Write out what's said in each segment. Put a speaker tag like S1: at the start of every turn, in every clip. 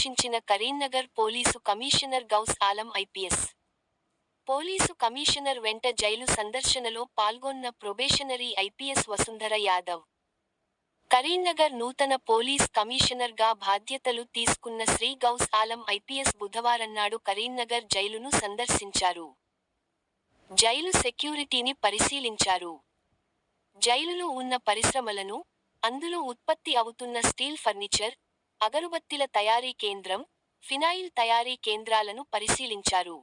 S1: సందర్శించిన Karimnagar police commissioner Ghouse Alam IPS. Police commissioner వెంట jail సందర్శనలో పాల్గొన్న ప్రొబేషనరీ ఐపీఎస్ వసుంధర యాదవ్. కరీంనగర్ నూతన పోలీస్ కమిషనర్గా బాధ్యతలు తీసుకున్న శ్రీ గౌస్ ఆలం ఐపీఎస్ బుధవారంనాడు కరీంనగర్ జైలును సందర్శించారు. జైలు సెక్యూరిటీని పరిశీలించారు. జైలులో ఉన్న పరిశ్రమలను, అందులో ఉత్పత్తి అవుతున్న స్టీల్ ఫర్నిచర్, అగరుబత్తిల తయారీ కేంద్రం, ఫినాయిల్ తయారీ కేంద్రాలను పరిశీలించారు.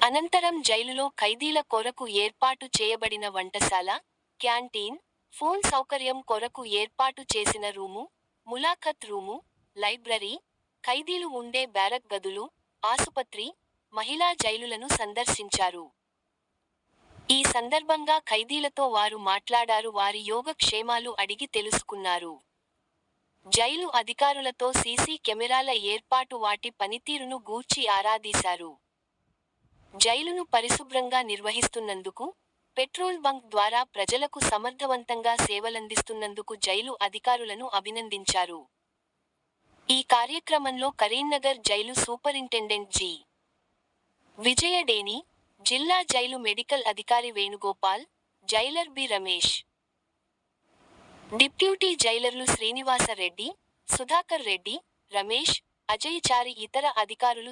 S1: అనంతరం జైలులో ఖైదీల కొరకు ఏర్పాటు చేయబడిన వంటశాల, క్యాంటీన్, ఫోన్ సౌకర్యం కొరకు ఏర్పాటు చేసిన రూము, ములాఖత్ రూము, లైబ్రరీ, ఖైదీలు ఉండే బ్యారక్ గదులు, ఆసుపత్రి, మహిళా జైలులను సందర్శించారు. ఈ సందర్భంగా ఖైదీలతో వారు మాట్లాడారు. వారి యోగక్షేమాలు అడిగి తెలుసుకున్నారు. జైలు అధికారులతో సీసీ కెమెరాల ఏర్పాటు, వాటి పనితీరును గూర్చి ఆరాదీశారు. జైలును పరిశుభ్రంగా నిర్వహిస్తున్నందుకు, పెట్రోల్ బంక్ ద్వారా ప్రజలకు సమర్థవంతంగా సేవలందిస్తున్నందుకు జైలు అధికారులను అభినందించారు. ఈ కార్యక్రమంలో కరీంనగర్ జైలు సూపరింటెండెంట్ జి. విజయడేని, జిల్లా జైలు మెడికల్ అధికారి Venugopal, jailer B. Ramesh, deputy జైలర్లు శ్రీనివాస రెడ్డి, సుధాకర్ రెడ్డి, రమేష్, అజయ్ చారి, ఇతర అధికారులు